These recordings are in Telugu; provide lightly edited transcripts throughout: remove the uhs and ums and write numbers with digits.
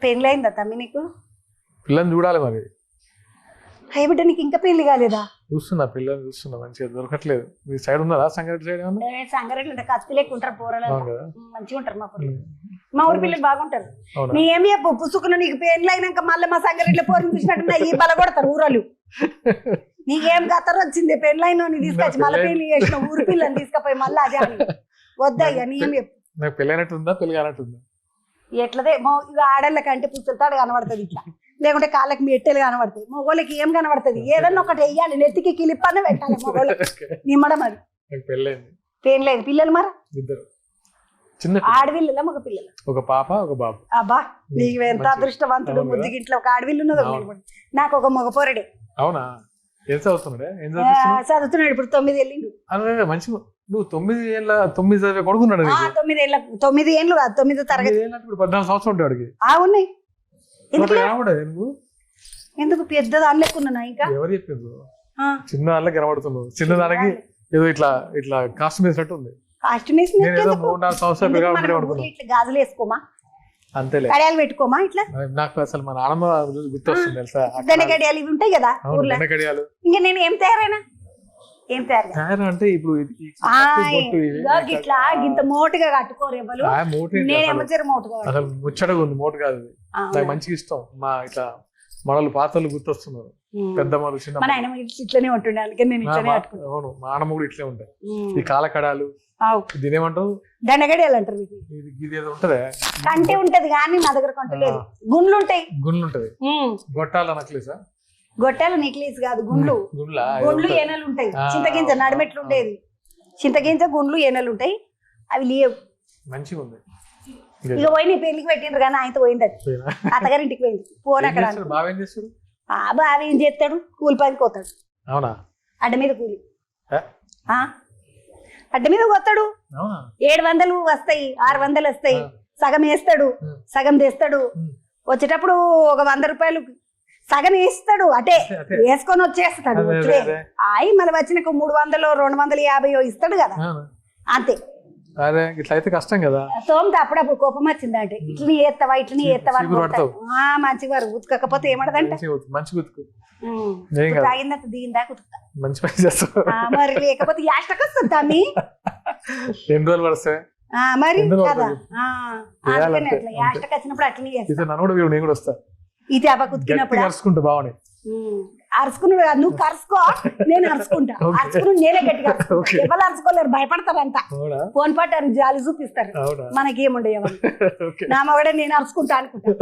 పెళ్ళయిందా తమ్మి నీకు? పిల్లని చూడాలి మరి. అయ్య బిడ్డ నీకు ఇంకా పెళ్లి కాలేదా? పిల్లని చూస్తున్నా, మంచిగా దొరకట్లేదు. మీ సైడ్ ఉన్నదా సంగారెడ్డి సైడ్ ఏమన్నా? సంగారెడ్డి అంటే కత్తి లేక ఉంటారు పోరలు, అవును కదా. మంచిగా ఉంటారు మా పొరలు. మా ఊరి పిల్లలు బాగుంటారు. అవునా? నీ ఏమి చెప్పు పుసుకున్న నీకు పెళ్ళి అయినాక మళ్ళీ మా సంగారెడ్డిలో పోరు చూసినట్టు ఈ బల కొడతారు ఊరలు. నీకేం గతరు వచ్చింది పెళ్ళైన తీసుకొచ్చి మళ్ళీ పెళ్లి చేసిన ఊరి పిల్లని తీసుకుపోయి మళ్ళీ అదే అని వద్దయ్యా. నీ ఏం చెప్పు నాకు పెళ్ళి అయినట్టుందా పెళ్లి కానట్టుందా? ఎట్లదే ఆడళ్ళకి అంటే పుస్తలతాడు కనబడుతుంది ఇట్లా, లేకుంటే కాళ్ళకి మెట్టెలు కనబడతాయి. మొగోళ్ళకి ఏం కనబడుతుంది? ఏదన్నా ఒకటి వెయ్యాలి, నెత్తికి కిలిప్పన్న పెట్టాలి మొగోళ్ళకి. నిమ్మడం అది పెళ్ళైంది. పెళ్ళలేదు. పిల్లలు మరి ఇద్దరు చిన్న ఆడపిల్లల మగ పిల్లలు? ఒక పాప ఒక బాబు. అబ్బా నీకు ఎంత అదృష్టవంతుడు. ముద్దుగింట్లో ఒక ఆడపిల్ల ఉన్నది, నాకు ఒక మగ పోరడే. అవునా? ఏం చదువుతున్నాడే? చదువుతున్నాడు ఇప్పుడు 9 ఏళ్ళు. మంచి నువ్వు 9 ఏళ్ళ 9 చదివే కొడుకున్నాడు. 9 ఏళ్ళు కాదు 9వ తరగతి. 14 సంవత్సరం ఉంటాడు. ఉన్నాయి నువ్వు ఎందుకు పెద్ద దాని లెక్కున్నా? ఇంకా ఎవరు చెప్పింది? చిన్న దానిలో కనబడుతున్నావు. చిన్న దానికి ఏదో ఇట్లా ఇట్లా కాస్ట్యూమ్ వేసినట్టు ఉంది. కాస్ట్యూమ్ వేసిన 3-4 సంవత్సరాలు ఇట్లా గాజులు వేసుకోమా, అంతేలే, కడియాలు పెట్టుకోమా? ఇట్లా నాకు అసలు మా నాన్నమ్మ గుర్తొస్తుంది తెలుసా? గడియాలు ఇవి ఉంటాయి కదా ఊర్లో. ఇంకా నేను ఏం తయారైనా అంటే ఇప్పుడు ఇట్లా ఇంత మోటుగా కట్టుకోరు ఎవరు. నేనేమో మోటుగా అసలు ముచ్చటగా ఉంది. మోటు కాదు, నాకు మంచిగా ఇష్టం. మా ఇట్లా మనలు పాత్రలు గుర్తొస్తున్నారు. పెద్ద మన చిన్న ఆయన ఇట్లనే ఉంటుండే, అందుకే నేను ఇట్లనే కట్టుకున్నాను. అవును, మా నాన్నమ్మ కూడా ఇట్లే ఉంటాయి. ఈ కాలకడాలు దీనేమంటారు? దండగడియాలు అంటారు. ఇది ఏదో ఉంటది, కంటే ఉంటది కానీ నా దగ్గర కంట లేదు. గుండ్లు ఉంటాయి. గుండ్లు ఉంటది. గొట్టాల నక్లేసా? గొట్టాలు నెక్లెస్ కాదు, గుండ్లు. గుండ్లు ఏనలు ఉంటాయి. చింతగింజ నడిమెట్లు ఉండేది. చింతగింజ గుండ్లు ఏనలు ఉంటాయి. అవి లేవు. మంచిగా ఉంది. ఇక పోయి నీ పెళ్లికి పెట్టిండ్రు కానీ ఆయనతో పోయింది. అత్తగారింటికి పోయింది. పోను అక్కడ. బావి ఏం చేస్తాడు? కూలి పనికి పోతాడు. అవునా? అడ్డ మీద కూలి, అడ్డ మీద పోతాడు. 700 వస్తాయి, 600 వస్తాయి. సగం వేస్తాడు, సగం తెస్తాడు. వచ్చేటప్పుడు ఒక 100 రూపాయలు సగం వేస్తాడు. అటే వేసుకొని వచ్చేస్తాడు. అయి మళ్ళీ వచ్చినాక 300 250 ఇస్తాడు కదా, అంతే. ఇట్లా అయితే కష్టం కదా. సోమత అప్పుడప్పుడు కోపం వచ్చింది అంటే ఇట్లని ఏత్తవా ఇట్లని ఏత్తవా మంచిగా వారు ఉతకకపోతే ఏమడదంట. తాగిందంత దిగిందా ఉతుకుతా. మంచి పని చేస్తావు మరి, లేకపోతే యాస్టకు వస్తుంది తమ్మి. 2 రోజులు పడతాయి మరి కదా. అట్లా యాస్టకు వచ్చినప్పుడు అట్లనే చేస్తా. ఇది అబ్బా కుతుకినప్పుడు అరుచుకున్నాడు. నువ్వు కరుసుకో, నేను అరుచుకుంటా. అరుచుకుని నేనే గట్టిగా ఎవరు అరుచుకోలేరు, భయపడతారంట. ఫోన్ పట్టారు, జాలి చూపిస్తారు. మనకేముండే ఎవరు నా మగడే నేను అరుచుకుంటా అనుకుంటా.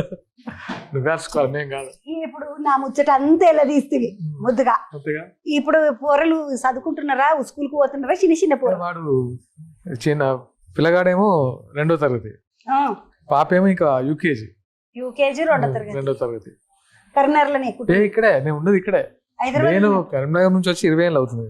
ఇప్పుడు నా ముచ్చట అంతా ఎలా తీస్తుంది ముద్దుగా. ఇప్పుడు పోరలు చదువుకుంటున్నారా, స్కూల్ కు పోతున్నారా? చిన్న చిన్న పోరలు. చిన్న పిల్లగాడేమో 2వ తరగతి, పాపేమో ఇంకా యూకేజీ 2వ తరగతి. కరీంనగర్లోనే ఇక్కడే నేను ఉన్నది. ఇక్కడే నేను కరీంనగర్ నుంచి వచ్చి 20 ఏళ్ళు అవుతుంది.